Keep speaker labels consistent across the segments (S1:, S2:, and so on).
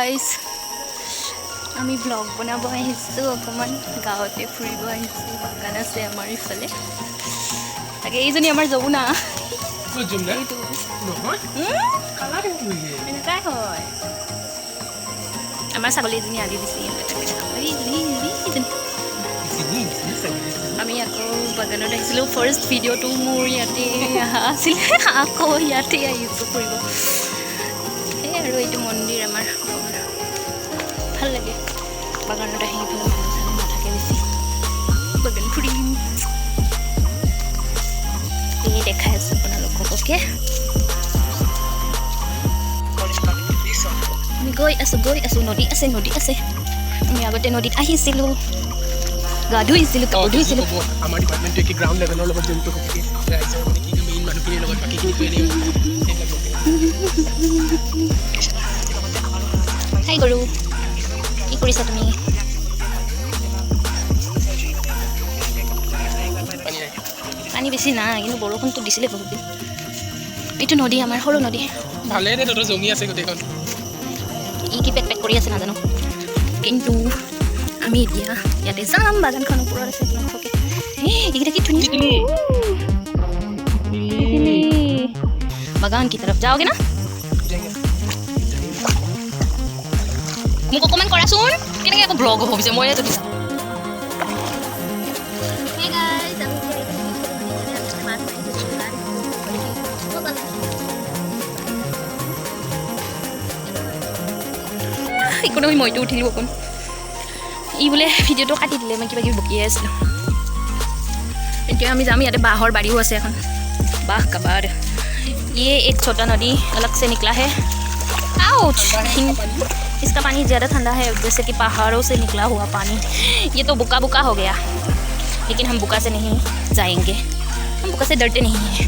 S1: Guys, আমি blog বনাব আহিছোঁ, অকণমান গাঁৱতে ফুৰিব আহিছোঁ। বাগান আছে আমাৰ ইফালে। তাকে এইজনী আমাৰ যমুনা। এনেকুৱাই হয়। আমাৰ ছাগলীজনী আলি দিছে। আমি আকৌ বাগানত আহিছিলোঁ। ফাৰ্ষ্ট ভিডিঅ'টো মোৰ ইয়াতে অহা আছিলে, আকৌ ইয়াতে আহিছোঁ ফুৰিব। সেই আৰু এইটো মন্দিৰ আমাৰ ভাল লাগে। বাগানত আহি ইফালে মানুহ চানুহ নাথাকে বেছি। বাগান ফুৰিম এই দেখাই আছোঁ আপোনালোকক। অ'কে, আমি গৈ আছোঁ। নদী আছে। আমি আগতে নদীত আহিছিলোঁ, গা ধুইছিলোঁ, কাপোৰ ধুইছিলোঁ।
S2: আমাৰ ডিপাৰ্টমেণ্টে কি গ্ৰাউণ্ড লেভেলৰ লগত জড়িত হৈ থাকে, ৰাইজৰ মানে কি মেইন মানুহখিনিৰ লগত বাকীখিনি
S1: হাই গৰু, কি কৰিছা তুমি? পানী বেছি নাই, কিন্তু বৰষুণটো দিছিলে বহুত দিন। এইটো নদী, আমাৰ সৰু নদী।
S2: ভালে দে, তহঁতৰ জমি আছে গোটেইখন।
S1: ই কি পেক কৰি আছে নাজানো, কিন্তু আমি এতিয়া ইয়াতে যাম। বাগানখন ওপৰত আছে আপোনালোকে। এইকেইটা কি ধুনীয়া বাগান কি তৰফ যাওগে না? মোক অকণমান কৰাচোন, কেনেকৈ আকৌ ব্লগ হ'ব পিছে মই যদি একো মইতো উঠিলোঁ অকণ। ই বোলে ভিডিঅ'টো কাটি দিলে, মই কিবা কিবি বকিয়ে আছিলোঁ। এতিয়া আমি যাম। ইয়াতে বাঁহৰ বাৰীও আছে এখন, बाह का बार। ये एक छोटा नदी अलग से निकला है। आउच! इसका पानी ज़्यादा ठंडा है, जैसे कि पहाड़ों से निकला हुआ पानी। ये तो बुका हो गया, लेकिन हम बुका से नहीं जाएंगे। हम बुका से डरते नहीं हैं।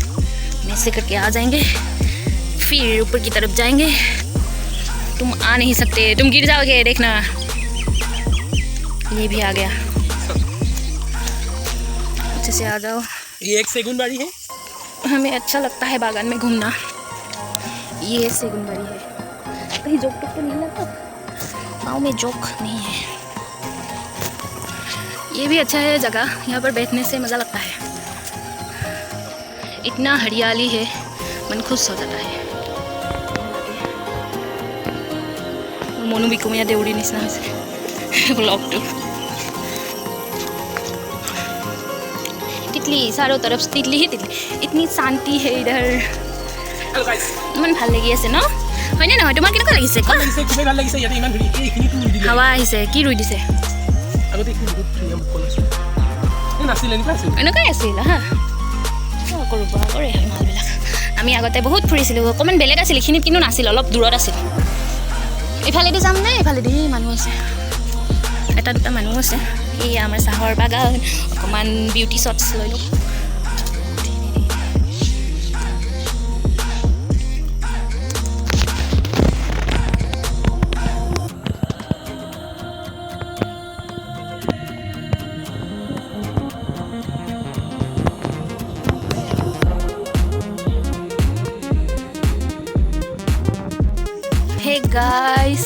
S1: हम ऐसे करके आ जाएंगे, फिर ऊपर की तरफ जाएंगे। तुम आ नहीं सकते, तुम गिर जाओगे, देखना। ये भी आ गया। अच्छे से आ जाओ।
S2: ये एक सेगुन बाड़ी है।
S1: हमें अच्छा लगता है बागान में घूमना। ये सेगुन बाड़ी है। कहीं जोक टोक तो नहीं लगा? गाँव में जोक नहीं है। ये भी अच्छा है जगह, यहाँ पर बैठने से मज़ा लगता है। इतना हरियाली है, मन खुश हो जाता है। मनु बिकुमिया देउरी निचिना होइছে ब्लॉगটো। तितली चारों तरफ तितली ही तितली। इतनी शांति है इधर। ইমান ভাল লাগি আছে ন? হয়নে নহয়? তোমাৰ কেনেকুৱা লাগিছে?
S2: খুবেই ভাল লাগিছে। ইয়াতে ইমান ধুনীয়া এইখিনি ৰুই দিলে।
S1: হাৱা আহিছে। কি ৰুই দিছে?
S2: আগতে এইখিনি বহুত ধুনীয়া মুকল আছিল। নাছিল, এনেকুৱা আছিল।
S1: এনেকুৱাই আছিল হা। কৰিব কৰে মালবিলাক। আমি আগতে বহুত ফুৰিছিলোঁ। অকণমান বেলেগ আছিল, এইখিনিত কিন্তু নাছিল, অলপ দূৰত আছিল। ইফালেদি যাম নে? ইফালেদি মানুহ আছে, এটা দুটা মানুহ আছে। এয়া আমাৰ চাহৰ বাগান। অকণমান বিউটি শ্বটছ লৈ লওঁ। Hey guys,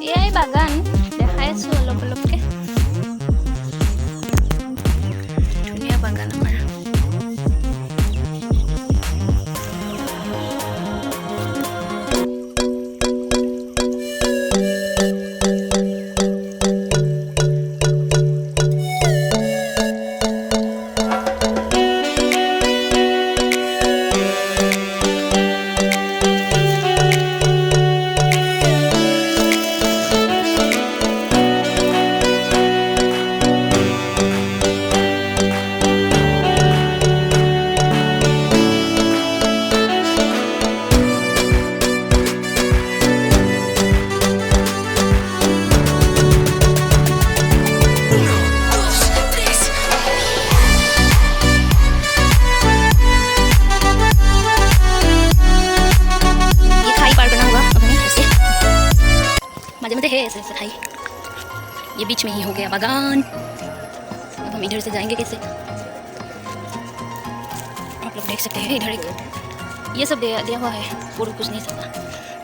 S1: এয়াই বাগান দেখাই আছোঁ অলপ অলপকৈ। ধুনীয়া বাগান আমাৰ। है ऐसे ऐसे खाई। ये बीच में ही हो गया बागान। अब हम इधर से जाएंगे कैसे? आप लोग देख सकते हैं इधर एक ये सब दिया हुआ है, पूरा कुछ नहीं सकता।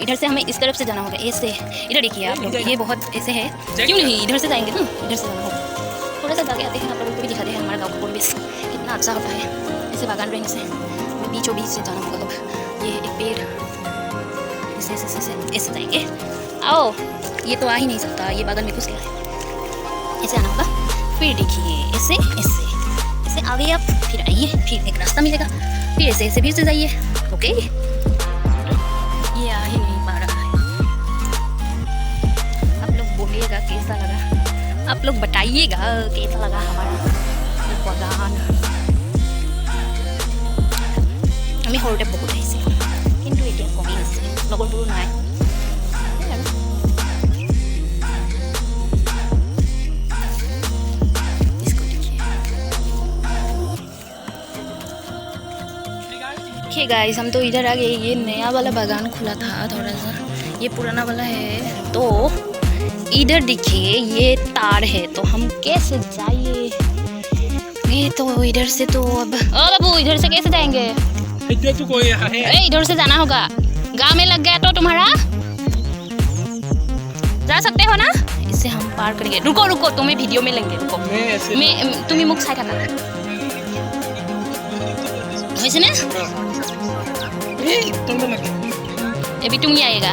S1: इधर से हमें इस तरफ से जाना होगा, ऐसे। इधर देखिए आप लोग, ये बहुत ऐसे है। क्यों नहीं, इधर से जाएंगे ना, इधर से जाना होगा। थोड़ा सा जाके आते हैं, आप लोगों को भी दिखाते हैं हमारा गाँव का परिवेश कितना अच्छा होता है ऐसे बागान रहने से। बीचों बीच से जाना होगा। अब ये एक पेड़, ऐसे ऐसे ऐसे ऐसे जाएंगे। आओ, ये तो आ ही नहीं सकता, ये बागान में घुस गया है। ऐसे आना होगा, फिर देखिए ऐसे ऐसे ऐसे आगे आप, फिर आइए, फिर एक रास्ता मिलेगा, फिर ऐसे ऐसे फिर से जाइए। ओके, ये आ ही नहीं पा रहा है। आप लोग बोलिएगा कैसा लगा, आप लोग बताइएगा कैसा लगा हमारा बागान। আমি সৰুতে বহুত আহিছিলোঁ, কিন্তু এতিয়া কমি আছে, লগৰবোৰো নাই। देखिए गाइस, हम तो इधर आ गए। ये नया वाला बागान खुला था थोड़ा सा, ये पुराना वाला है। तो इधर देखिए ये तार है, तो हम कैसे जाइए? ये तो इधर से तो अब बाबू इधर से कैसे जाएंगे? इधर से जाना होगा। गाँव में लग गया तो तुम्हारा जा सकते हो ना? इससे हम पार करेंगे। रुको रुको, तुम्हें वीडियो में लेंगे, रुको। मैं तुम्हें मुख साइड हटा वैसे ना, अभी तुम ही आएगा,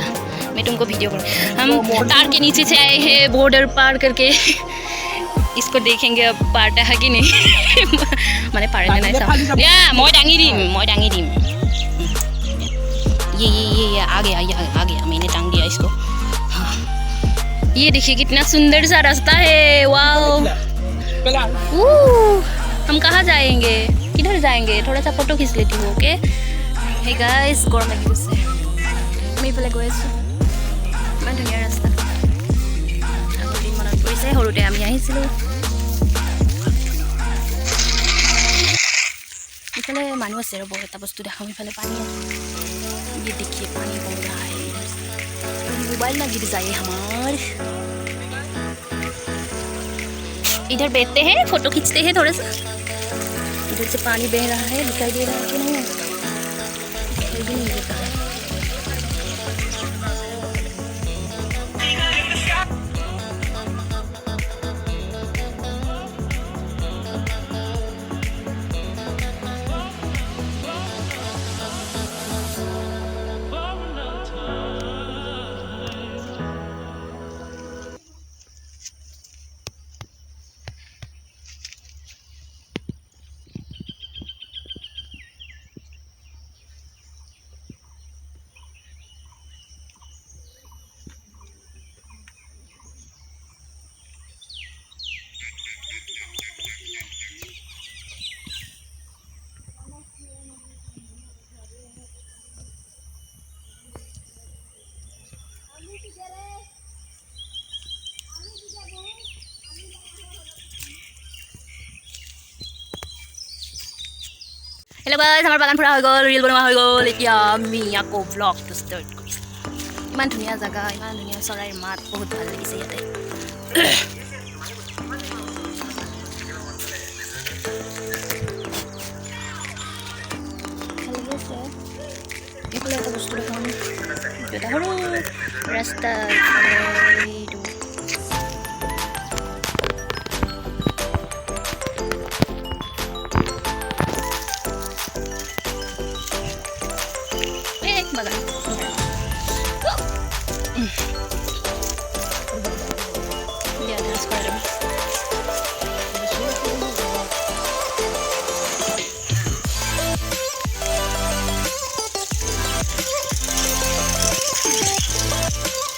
S1: मैं तुमको वीडियो करूँ। हम तार के नीचे से आए हैं, बॉर्डर पार करके। इसको देखेंगे अब पार्टा है कि नहीं। मैंने पारने नहीं सा या मैं डांगी दी ये आ गया, मैंने टांग दिया इसको। हाँ, ये देखिए कितना सुंदर सा रास्ता है। वाओ, हम कहाँ जाएंगे, किधर जाएंगे? थोड़ा सा फोटो खींच लेती हूँ। ओके हे गाइस, गरम লাগি গৈছে। আমি ইফালে গৈ আছোঁ, ইমান ধুনীয়া ৰাস্তা। আগৰ দিন মনত পৰিছে, সৰুতে আমি আহিছিলোঁ। इफाले मानु আছে ৰ'ব, এটা বস্তু দেখাম। इफाले पानी है, ये देखिए पानी बह रहा है। मोबाइल ना गिर जाए हमार। इधर बैठते हैं, फोटो खींचते हैं थोड़ा सा। इधर से पानी बह रहा है, दिखाई दे रहा है कि नहीं? दिखाई भी नहीं देता है। हेलो गाइस, हमारा बागान पूरा हो गल, रील बनवा हो गल। এতিয়া আমি আকৌ ব্লগটো ষ্টাৰ্ট কৰিছোঁ। ইমান ধুনীয়া জাগা, ইমান ধুনীয়া চৰাইৰ মাত, বহুত ভাল লাগিছে ইয়াতে। ভাল লাগিছে। এইফালে এটা বস্তু দেখাম, এটা সৰু ৰাস্তা। এইটো bagan. Ya, ada sekolah.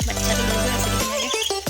S1: Baca dulu sedikit aja.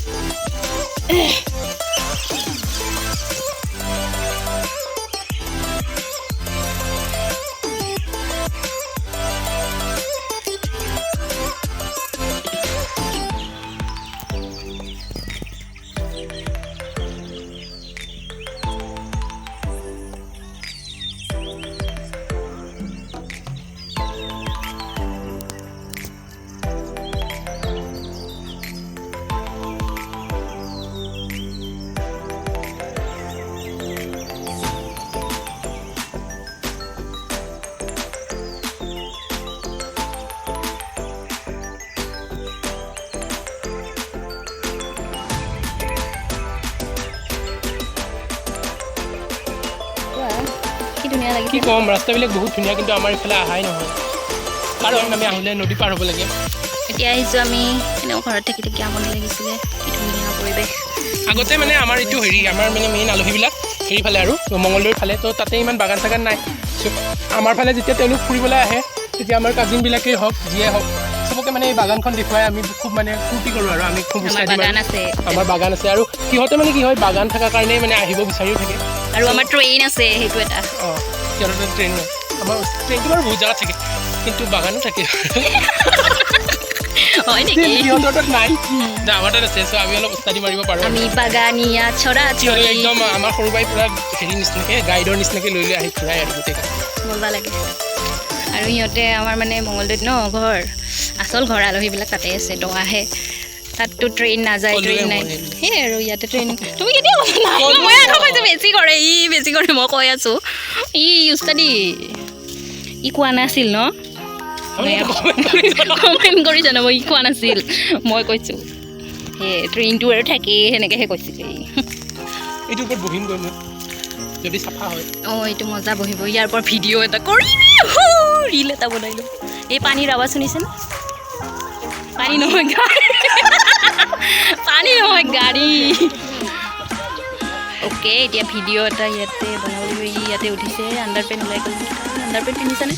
S1: ধুনীয়া
S2: কি
S1: লাগিছে
S2: ক'ম ৰাস্তাবিলাক বহুত ধুনীয়া কিন্তু আমাৰ ইফালে অহাই নহয় কাৰণ আমি আহিলে নদী পাৰ হ'ব লাগে
S1: এতিয়া আহিছোঁ আমি এনেও ঘৰত থাকি থাকি আমনি লাগিছিলে কি ধুনীয়া পৰিৱেশ
S2: আগতে মানে আমাৰ এইটো হেৰি আমাৰ মানে মেইন আলহীবিলাক হেৰিফালে আৰু মঙলদৈৰ ফালে তো তাতে ইমান বাগান চাগান নাই আমাৰ ফালে যেতিয়া তেওঁলোক ফুৰিবলৈ আহে তেতিয়া আমাৰ কাজিনবিলাকেই হওক যিয়ে হওক চবকে মানে এই বাগানখন দেখুৱাই আমি খুব মানে ফূৰ্তি কৰোঁ আৰু আমি খুব
S1: আমাৰ বাগান আছে
S2: আমাৰ বাগান আছে আৰু সিহঁতে মানে কি হয় বাগান থকাৰ কাৰণেই মানে আহিব বিচাৰিও থাকে
S1: আৰু আমাৰ ট্ৰেইন আছে সেইটো এটা
S2: অঁ সিহঁতৰ ট্ৰেইন আমাৰ ট্ৰেইনটো বাৰু বহুত জেগাত থাকে কিন্তু বাগানো থাকে
S1: হয় নেকি
S2: সিহঁতৰ তাত নাই আমাৰ তাত আছে চ' আমি অলপ উস্তাদি মাৰিব পাৰোঁ
S1: আমি বাগানীয়া ছৰা
S2: সিহঁতে একদম আমাৰ সৰু পৰাই পূৰা হেৰি নিচিনাকৈ গাইডৰ নিচিনাকৈ লৈ আহি ফুৰাই আৰু গোটেই
S1: মজা লাগে আৰু সিহঁতে আমাৰ মানে মঙলদৈত ন ঘৰ আচল ঘৰ আলহীবিলাক তাতে আছে তো আহে তাততো ট্ৰেইন নাযায় ট্ৰেইন নাই সেয়াই আৰু ইয়াতে ট্ৰেইন তুমি কেতিয়া মই আকৌ কৈছোঁ বেছি কৰে বেছি কৰে মই কৈ আছোঁ উস্তাদি কোৱা নাছিল ন কমেণ্ট কৰিছে ন মই কোৱা নাছিল মই কৈছোঁ সেই ট্ৰেইনটো আৰু থাকেই সেনেকৈহে কৈছিলে
S2: এইটোৰ ওপৰত বহিম গৈ মই যদি চাফা হয়
S1: অঁ এইটো মজা বহিব ইয়াৰ পৰা ভিডিঅ' এটা কৰি ৰীল এটা বনাইলোঁ এই পানীৰ আৱাজ শুনিছেনে পানী নহয় পানী নহয় গাড়ী অ'কে এতিয়া ভিডিঅ' এটা ইয়াতে বনাব ইয়াতে উঠিছে আণ্ডাৰপেণ্ট ওলাই গ'ল আণ্ডাৰপেণ্ট পিন্ধিছেনে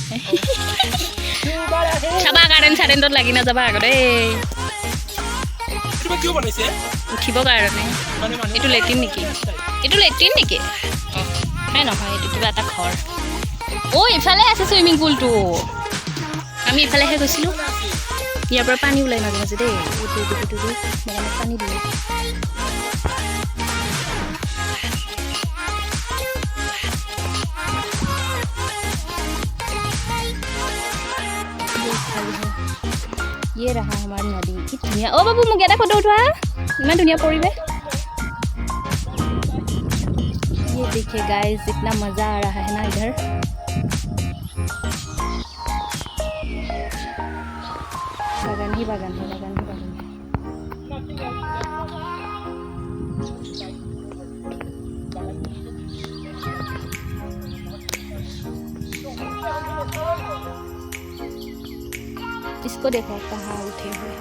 S1: চাবা কাৰেণ্টত লাগি নাযাবা আগতে উঠিবৰ কাৰণে এইটো লেট্ৰিন নেকি নাই নহয় এইটো কিবা এটা ঘৰ ইফালে আছে চুইমিং পুলটো আমি ইফালেহে গৈছিলোঁ ইয়াৰ পৰা পানী ওলাই মাজে মাজে দেই পানী দিলে ये रहा हमारी नदी की धुनिया ओ बाबू मुझे फोटो उठवा इतना धुनिया परिवेश ये देखिए गाइस इतना मज़ा आ रहा है ना इधर बागान ही बागान है इसको देखो कहाँ उठे हुए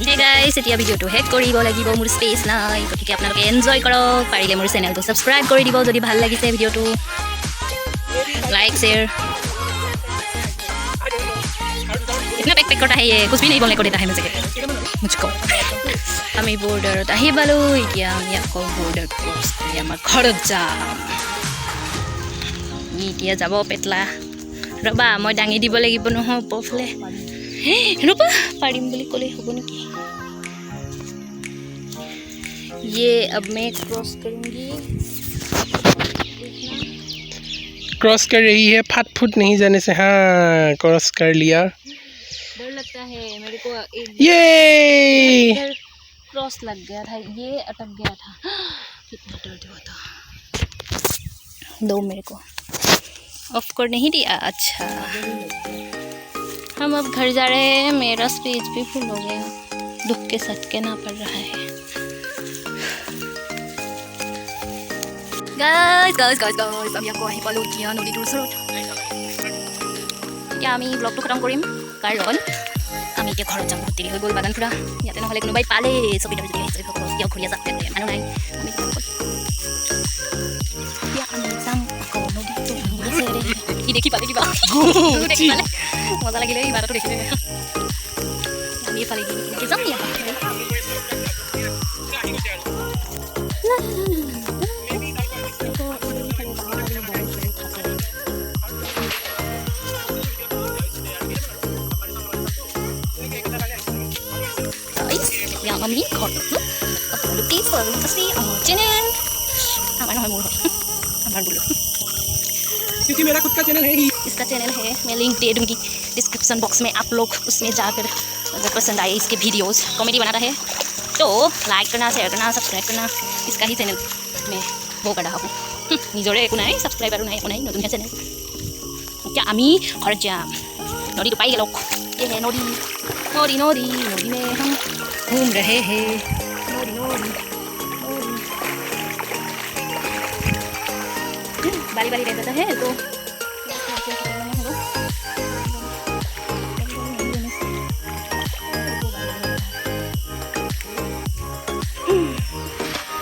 S1: Hey guys, এতিয়া ভিডিঅ'টো হেড কৰিব লাগিব মোৰ স্পেচ নাই গতিকে আপোনালোকে এনজয় কৰক পাৰিলে মোৰ চেনেলটো ছাবস্ক্ৰাইব কৰি দিব যদি ভাল লাগিছে ভিডিঅ'টো লাইক শ্বেয়াৰ इतना पैक करता है ये कुछ भी नहीं बोलने को देता है मुझे मुझको আমি বৰ্ডাৰত আহি পালোঁ এতিয়া আমি আকৌ বৰ্ডাৰ ক্ৰছ কৰি আমাৰ ঘৰত যাম এতিয়া যাব পেটলা ৰ'বা মই দাঙি দিব লাগিব নহয় ওপৰফালে ৰ'বা পাৰিম বুলি ক'লে হ'ব নেকি ये अब मैं क्रॉस करूँगी
S2: क्रॉस कर रही है फट फुट नहीं जाने से हाँ क्रॉस कर लिया
S1: डर लगता है मेरे को
S2: ये
S1: क्रॉस लग गया था ये अटक गया था कितना दर्द हुआ था दो मेरे को ऑफ कर नहीं दिया अच्छा हम अब घर जा रहे हैं मेरा स्पीच भी फुल हो गया दुख के साथ कहना पड़ रहा है गाइस আমি আকৌ আহি পালোঁ এতিয়া নদীটোৰ ওচৰত এতিয়া আমি ব্লগটো খতম কৰিম কাৰণ আমি এতিয়া ঘৰত যাম বহুত দেৰি হৈ গ'ল বাগান ফুৰা ইয়াতে নহ'লে কোনোবাই পালে ছবি তবি যদি আহিছে কিয় ঘূৰি যাওক তেন্তে মানুহ নাই আমি এতিয়া আমি যাম আকৌ নদীটো কি দেখি পালে কিবা দেখি পালে মজা লাগিলে এই বাৰটো দেখিলে আমি এইফালে এনেকৈ যাম ইয়াত yang kami khototlu আপোনালোকে follow আছে আমাৰ চেনেল আমাৰ নহয় মোৰ আমাৰ বোলো
S2: क्योंकि मेरा खुद का चैनल है ही
S1: इसका चैनल है मैं लिंक दे दूंगी डिस्क्रिप्शन बॉक्स में आप लोग उसमें जाकर अगर पसंद आए इसके वीडियोस कॉमेडी बनाता है तो लाइक करना शेयर करना सब्सक्राइब करना इसका ही चैनल में वो कर रहा हूँ নিজৰে একো নাই ছাবস্ক্ৰাইবাৰো নাই একো নাই নতুনকৈ চেনেল এতিয়া আমি ঘৰত যাম নদীটো পাই গেলক ये है नदी नदी नदी नदी में हम घूम रहे हैं नदी नदी बारी बारी रह जाता है तो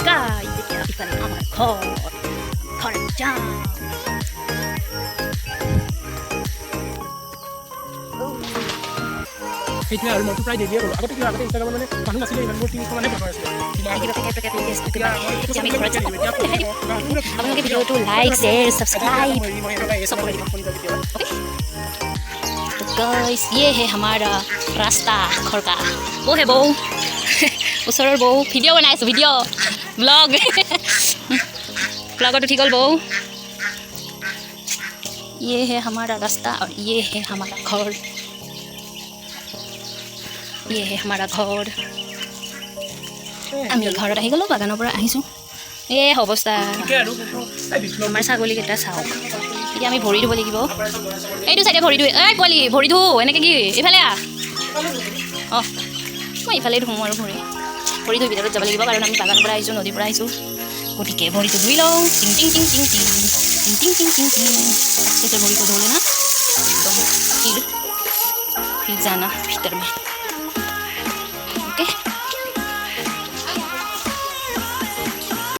S1: guys এতিয়া পিছলে আমাৰ ঘৰত যাম
S2: সেইটোৱে আৰু মইতো প্ৰায় ডেইলিয়ে কৰোঁ আগতে কিবা আগতে ইনষ্টাগ্ৰামত মানে মানুহ নাছিলে ইমান মোৰ 300 মানে ফলোৱাৰ আছিলে
S1: আপোনালোকে ভিডিঅ'টো লাইক শ্বেয়াৰ ছাবস্ক্ৰাইব सब कर दीजिए ओके तो गाइस ये है हमारा रास्ता घर का वो है बहू उसर बहू भिडिओ बनाए भिडिओ ब्लॉग ब्लॉगर तो ठीक है बहू ये है हमारा रास्ता और ये है हमारा घर ये है हमारा घर আমি ঘৰত আহি গ'লোঁ বাগানৰ পৰা আহিছোঁ এই অৱস্থা আমাৰ ছাগলীকেইটা চাওক এতিয়া আমি ভৰি ধুব লাগিব এইটো চাইডে ভৰি ধুই এই পোৱালি ভৰি ধু এনেকৈ কি এইফালে অঁ মই এইফালে ধুওঁ আৰু ভৰি ধুই ভিতৰত যাব লাগিব কাৰণ আমি বাগানৰ পৰা আহিছোঁ নদীৰ পৰা আহিছোঁ গতিকে ভৰিটো ধুই লওঁ টিং টিং টিং টিং টিং টিং টিং টিং টিং টিং अच्छे से भरी को धो लेना तो फिर जाना भीतर में